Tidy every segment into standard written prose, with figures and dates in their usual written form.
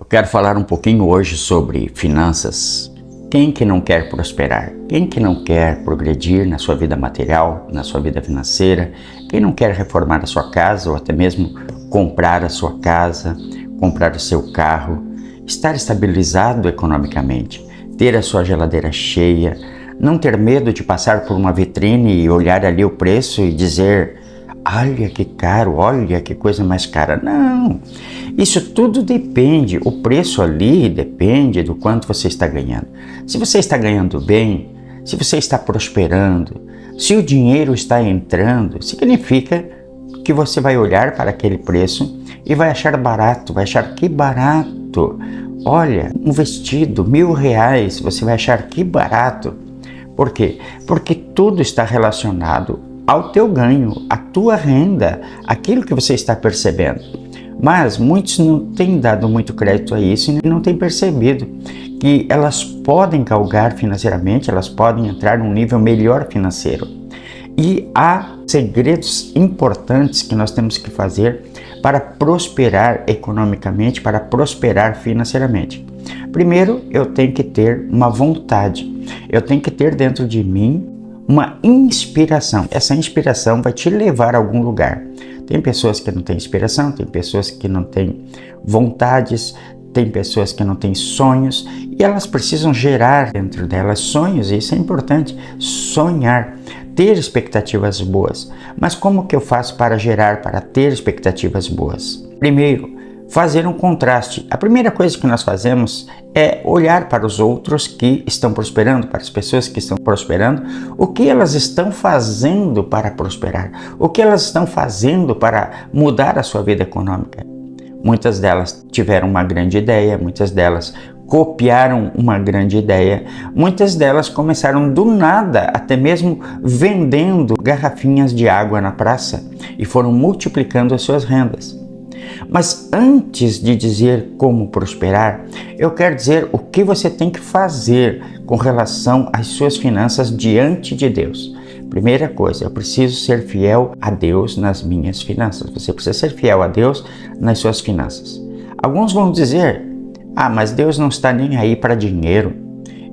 Quero falar um pouquinho hoje sobre finanças. Quem que não quer prosperar? Quem que não quer progredir na sua vida material, na sua vida financeira? Quem não quer reformar a sua casa ou até mesmo comprar a sua casa, comprar o seu carro, estar estabilizado economicamente, ter a sua geladeira cheia, não ter medo de passar por uma vitrine e olhar ali o preço e dizer: olha que caro, olha que coisa mais cara. Não, isso tudo depende, o preço ali depende do quanto você está ganhando. Se você está ganhando bem, se você está prosperando, se o dinheiro está entrando, significa que você vai olhar para aquele preço e vai achar barato, vai achar que barato. Olha, um vestido, R$1.000, você vai achar que barato. Por quê? Porque tudo está relacionado ao teu ganho, à tua renda, aquilo que você está percebendo. Mas muitos não têm dado muito crédito a isso e não têm percebido que elas podem galgar financeiramente, elas podem entrar num nível melhor financeiro. E há segredos importantes que nós temos que fazer para prosperar economicamente, para prosperar financeiramente. Primeiro, eu tenho que ter uma vontade, eu tenho que ter dentro de mim uma inspiração. Essa inspiração vai te levar a algum lugar. Tem pessoas que não têm inspiração, tem pessoas que não têm vontades, tem pessoas que não têm sonhos e elas precisam gerar dentro delas sonhos, e isso é importante, sonhar, ter expectativas boas. Mas como que eu faço para gerar, para ter expectativas boas? Primeiro, fazer um contraste. A primeira coisa que nós fazemos é olhar para os outros que estão prosperando, para as pessoas que estão prosperando, o que elas estão fazendo para prosperar, o que elas estão fazendo para mudar a sua vida econômica. Muitas delas tiveram uma grande ideia, muitas delas copiaram uma grande ideia, muitas delas começaram do nada, até mesmo vendendo garrafinhas de água na praça e foram multiplicando as suas rendas. Mas antes de dizer como prosperar, eu quero dizer o que você tem que fazer com relação às suas finanças diante de Deus. Primeira coisa, eu preciso ser fiel a Deus nas minhas finanças. Você precisa ser fiel a Deus nas suas finanças. Alguns vão dizer: ah, mas Deus não está nem aí para dinheiro.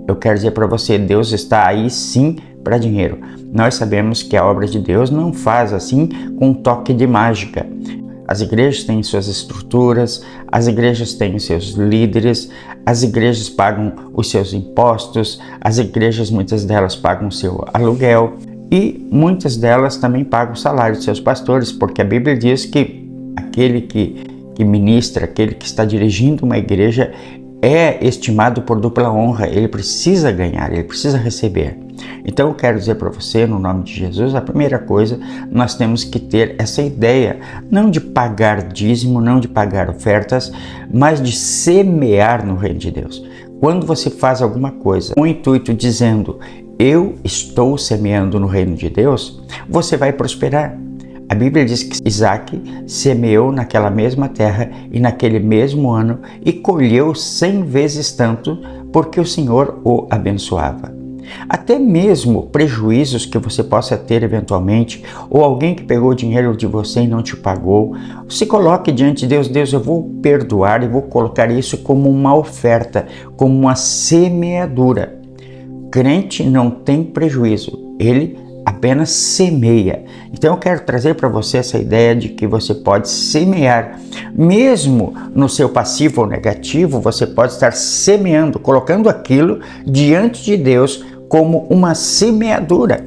Eu quero dizer para você, Deus está aí sim para dinheiro. Nós sabemos que a obra de Deus não faz assim com um toque de mágica. As igrejas têm suas estruturas, as igrejas têm os seus líderes, as igrejas pagam os seus impostos, as igrejas, muitas delas, pagam o seu aluguel e muitas delas também pagam o salário de seus pastores, porque a Bíblia diz que aquele que ministra, aquele que está dirigindo uma igreja é estimado por dupla honra, ele precisa ganhar, ele precisa receber. Então eu quero dizer para você, no nome de Jesus, a primeira coisa, nós temos que ter essa ideia, não de pagar dízimo, não de pagar ofertas, mas de semear no reino de Deus. Quando você faz alguma coisa com o intuito dizendo: eu estou semeando no reino de Deus, você vai prosperar. A Bíblia diz que Isaac semeou naquela mesma terra e naquele mesmo ano e colheu 100 vezes tanto, porque o Senhor o abençoava. Até mesmo prejuízos que você possa ter eventualmente, ou alguém que pegou dinheiro de você e não te pagou, se coloque diante de Deus: Deus, eu vou perdoar e vou colocar isso como uma oferta, como uma semeadura. Crente não tem prejuízo, ele apenas semeia. Então eu quero trazer para você essa ideia de que você pode semear, mesmo no seu passivo ou negativo, você pode estar semeando, colocando aquilo diante de Deus como uma semeadura.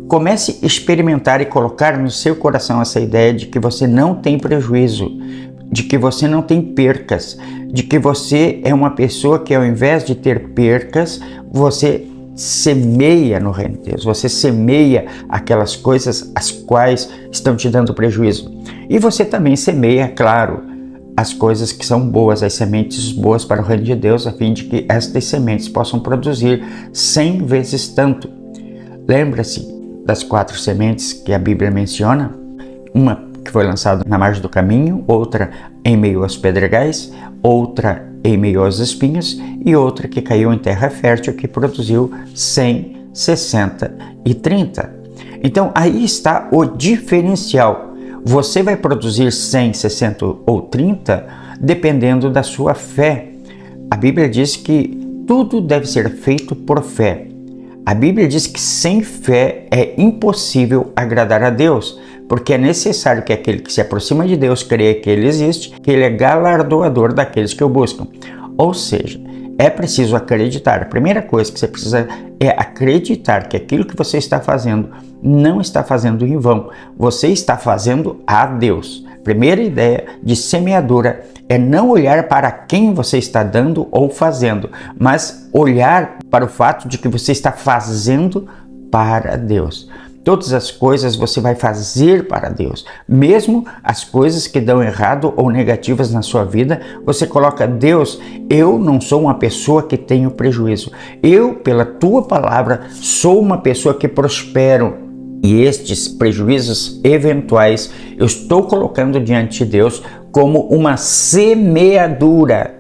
Comece a experimentar e colocar no seu coração essa ideia de que você não tem prejuízo, de que você não tem percas, de que você é uma pessoa que, ao invés de ter percas, você semeia no reino de Deus, você semeia aquelas coisas as quais estão te dando prejuízo. E você também semeia, claro, as coisas que são boas, as sementes boas para o reino de Deus, a fim de que estas sementes possam produzir 100 vezes tanto. Lembra-se das 4 sementes que a Bíblia menciona? Uma que foi lançada na margem do caminho, outra em meio aos pedregais, outra em meio aos espinhos e outra que caiu em terra fértil, que produziu 100, 60 e 30. Então aí está o diferencial. Você vai produzir 100, 60 ou 30 dependendo da sua fé, A Bíblia diz que tudo deve ser feito por fé. A Bíblia diz que sem fé é impossível agradar a Deus, porque é necessário que aquele que se aproxima de Deus creia que Ele existe, que Ele é galardoador daqueles que o buscam. Ou seja, é preciso acreditar. A primeira coisa que você precisa é acreditar que aquilo que você está fazendo não está fazendo em vão. Você está fazendo a Deus. Primeira ideia de semeadura é não olhar para quem você está dando ou fazendo, mas olhar para o fato de que você está fazendo para Deus. Todas as coisas você vai fazer para Deus. Mesmo as coisas que dão errado ou negativas na sua vida, você coloca: Deus, eu não sou uma pessoa que tenho prejuízo. Eu, pela tua palavra, sou uma pessoa que prospero. E estes prejuízos eventuais eu estou colocando diante de Deus como uma semeadura.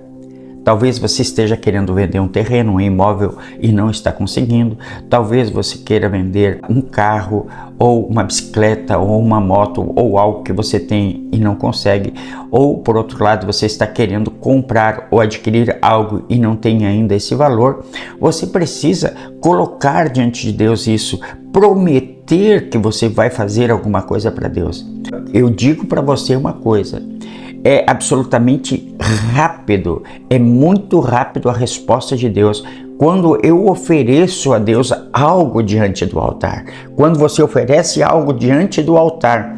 Talvez você esteja querendo vender um terreno, um imóvel e não está conseguindo. Talvez você queira vender um carro ou uma bicicleta ou uma moto ou algo que você tem e não consegue. Ou, por outro lado, você está querendo comprar ou adquirir algo e não tem ainda esse valor. Você precisa colocar diante de Deus isso, prometer que você vai fazer alguma coisa para Deus. Eu digo para você uma coisa: é absolutamente rápido, é muito rápido a resposta de Deus quando eu ofereço a Deus algo diante do altar. Quando você oferece algo diante do altar,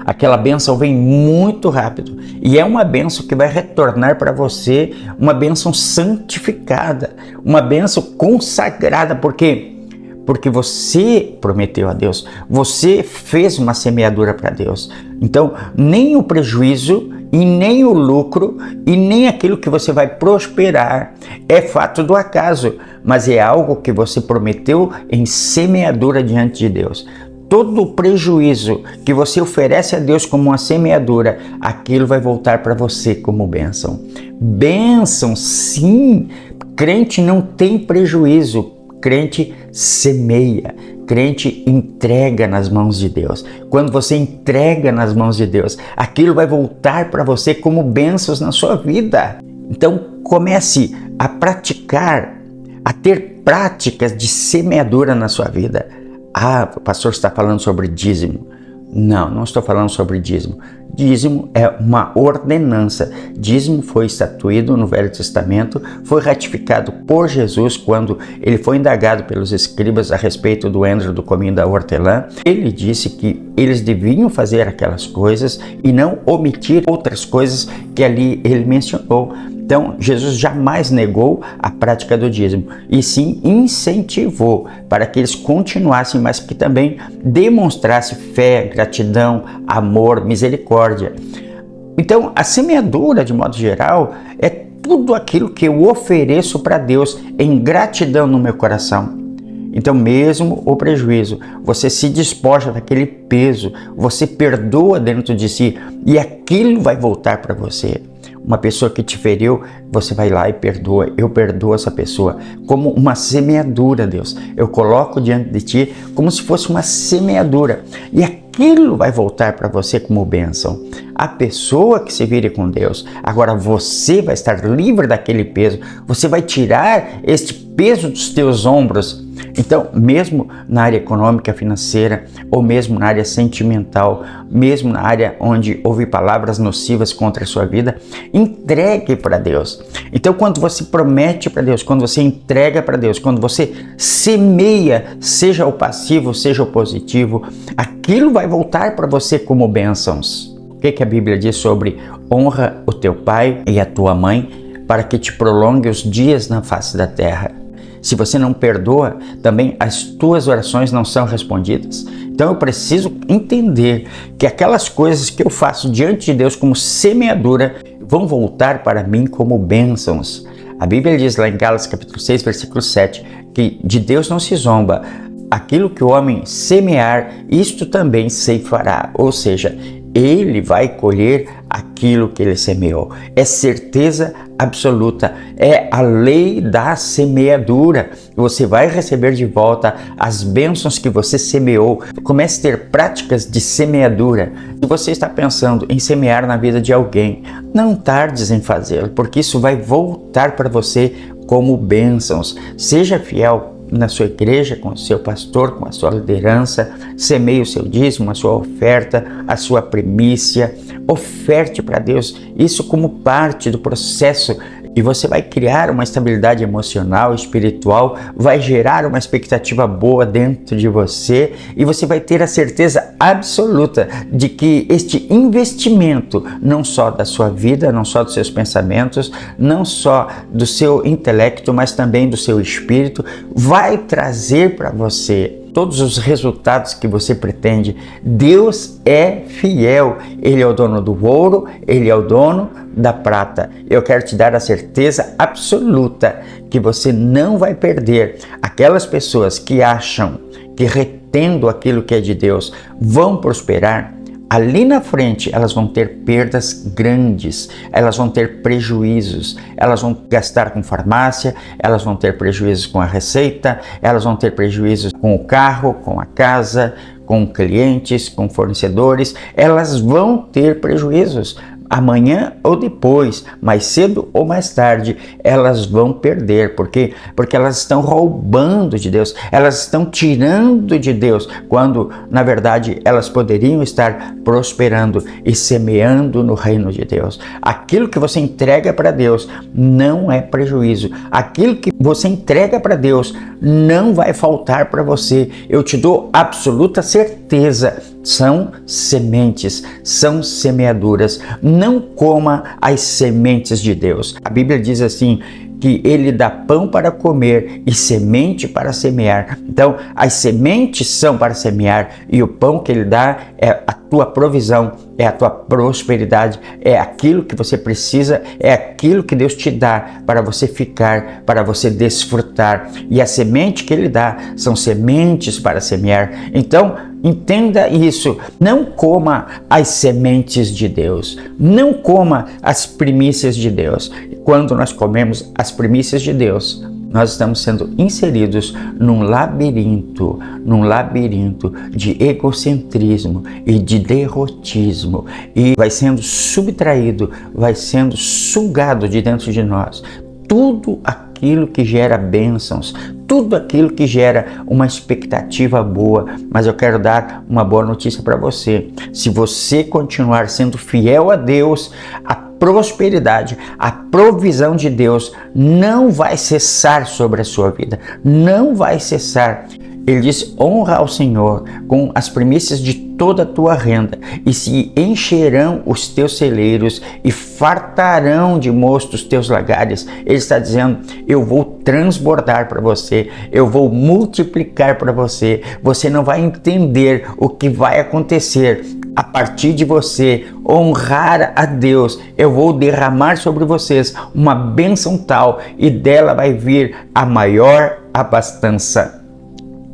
aquela bênção vem muito rápido e é uma bênção que vai retornar para você, uma bênção santificada, uma bênção consagrada, porque você prometeu a Deus, você fez uma semeadura para Deus. Então, nem o prejuízo e nem o lucro e nem aquilo que você vai prosperar é fato do acaso, mas é algo que você prometeu em semeadura diante de Deus. Todo o prejuízo que você oferece a Deus como uma semeadura, aquilo vai voltar para você como bênção. Bênção, sim! Crente não tem prejuízo. Crente semeia, crente entrega nas mãos de Deus. Quando você entrega nas mãos de Deus, aquilo vai voltar para você como bênçãos na sua vida. Então comece a praticar, a ter práticas de semeadura na sua vida. Ah, o pastor está falando sobre dízimo. Não, não estou falando sobre dízimo. Dízimo é uma ordenança. Dízimo foi estatuído no Velho Testamento, foi ratificado por Jesus quando ele foi indagado pelos escribas a respeito do endro do cominho da hortelã. Ele disse que eles deviam fazer aquelas coisas e não omitir outras coisas que ali ele mencionou. Então, Jesus jamais negou a prática do dízimo, e sim incentivou para que eles continuassem, mas que também demonstrassem fé, gratidão, amor, misericórdia. Então, a semeadura, de modo geral, é tudo aquilo que eu ofereço para Deus em gratidão no meu coração. Então, mesmo o prejuízo, você se despoja daquele peso, você perdoa dentro de si e aquilo vai voltar para você. Uma pessoa que te feriu, você vai lá e perdoa. Eu perdoo essa pessoa como uma semeadura, Deus. Eu coloco diante de ti como se fosse uma semeadura. E aquilo vai voltar para você como bênção. A pessoa que se vire com Deus, agora você vai estar livre daquele peso. Você vai tirar este peso dos teus ombros. Então, mesmo na área econômica, financeira, ou mesmo na área sentimental, mesmo na área onde houve palavras nocivas contra a sua vida, entregue para Deus. Então, quando você promete para Deus, quando você entrega para Deus, quando você semeia, seja o passivo, seja o positivo, aquilo vai voltar para você como bênçãos. O que a Bíblia diz sobre honra o teu pai e a tua mãe para que te prolongue os dias na face da terra? Se você não perdoa, também as tuas orações não são respondidas. Então eu preciso entender que aquelas coisas que eu faço diante de Deus como semeadura vão voltar para mim como bênçãos. A Bíblia diz lá em Gálatas capítulo 6, versículo 7, que de Deus não se zomba. Aquilo que o homem semear, isto também ceifará. Ou seja, ele vai colher aquilo que ele semeou. É certeza absoluta. É a lei da semeadura. Você vai receber de volta as bênçãos que você semeou. Comece a ter práticas de semeadura. Se você está pensando em semear na vida de alguém, não tardes em fazê-lo, porque isso vai voltar para você como bênçãos. Seja fiel na sua igreja, com o seu pastor, com a sua liderança, semeie o seu dízimo, a sua oferta, a sua primícia, oferte para Deus, isso como parte do processo, e você vai criar uma estabilidade emocional, espiritual, vai gerar uma expectativa boa dentro de você, e você vai ter a certeza absoluta de que este investimento, não só da sua vida, não só dos seus pensamentos, não só do seu intelecto, mas também do seu espírito, vai trazer para você todos os resultados que você pretende. Deus é fiel, Ele é o dono do ouro, Ele é o dono da prata. Eu quero te dar a certeza absoluta que você não vai perder. Aquelas pessoas que acham que retendo aquilo que é de Deus vão prosperar, ali na frente elas vão ter perdas grandes, elas vão ter prejuízos, elas vão gastar com farmácia, elas vão ter prejuízos com a receita, elas vão ter prejuízos com o carro, com a casa, com clientes, com fornecedores, elas vão ter prejuízos. Amanhã ou depois, mais cedo ou mais tarde, elas vão perder. Por quê? Porque elas estão roubando de Deus, elas estão tirando de Deus, quando na verdade elas poderiam estar prosperando e semeando no reino de Deus. Aquilo que você entrega para Deus não é prejuízo, aquilo que você entrega para Deus não vai faltar para você. Eu te dou absoluta certeza. São sementes, são semeaduras. Não coma as sementes de Deus. A Bíblia diz assim, que Ele dá pão para comer e semente para semear. Então, as sementes são para semear e o pão que Ele dá é a tua provisão, é a tua prosperidade, é aquilo que você precisa, é aquilo que Deus te dá para você ficar, para você desfrutar. E a semente que Ele dá são sementes para semear. Então, entenda isso, não coma as sementes de Deus, não coma as primícias de Deus. Quando nós comemos as primícias de Deus, nós estamos sendo inseridos num labirinto de egocentrismo e de derrotismo, e vai sendo subtraído, vai sendo sugado de dentro de nós tudo aquilo que gera bênçãos, tudo aquilo que gera uma expectativa boa. Mas eu quero dar uma boa notícia para você. Se você continuar sendo fiel a Deus, a prosperidade, a provisão de Deus não vai cessar sobre a sua vida, não vai cessar. Ele diz, honra ao Senhor com as primícias de toda a tua renda, e se encherão os teus celeiros e fartarão de mosto os teus lagares. Ele está dizendo, eu vou transbordar para você, eu vou multiplicar para você. Você não vai entender o que vai acontecer a partir de você honrar a Deus. Eu vou derramar sobre vocês uma bênção tal, e dela vai vir a maior abastança.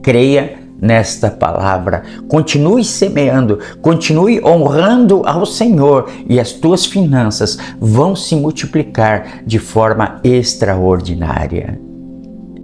Creia nesta palavra, continue semeando, continue honrando ao Senhor, e as tuas finanças vão se multiplicar de forma extraordinária.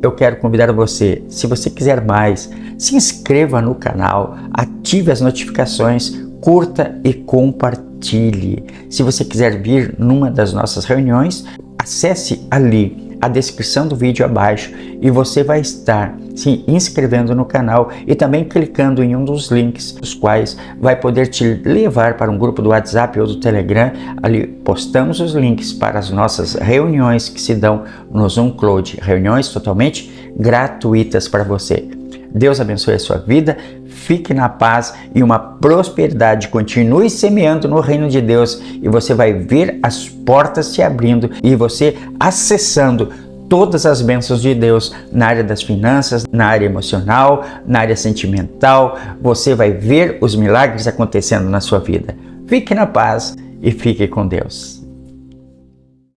Eu quero convidar você, se você quiser mais, se inscreva no canal, ative as notificações, curta e compartilhe. Se você quiser vir numa das nossas reuniões, acesse ali a descrição do vídeo abaixo e você vai estar se inscrevendo no canal e também clicando em um dos links, os quais vai poder te levar para um grupo do WhatsApp ou do Telegram. Ali postamos os links para as nossas reuniões que se dão no Zoom Cloud, reuniões totalmente gratuitas para você. Deus abençoe a sua vida, fique na paz e uma prosperidade. Continue semeando no reino de Deus e você vai ver as portas se abrindo e você acessando todas as bênçãos de Deus na área das finanças, na área emocional, na área sentimental. Você vai ver os milagres acontecendo na sua vida. Fique na paz e fique com Deus.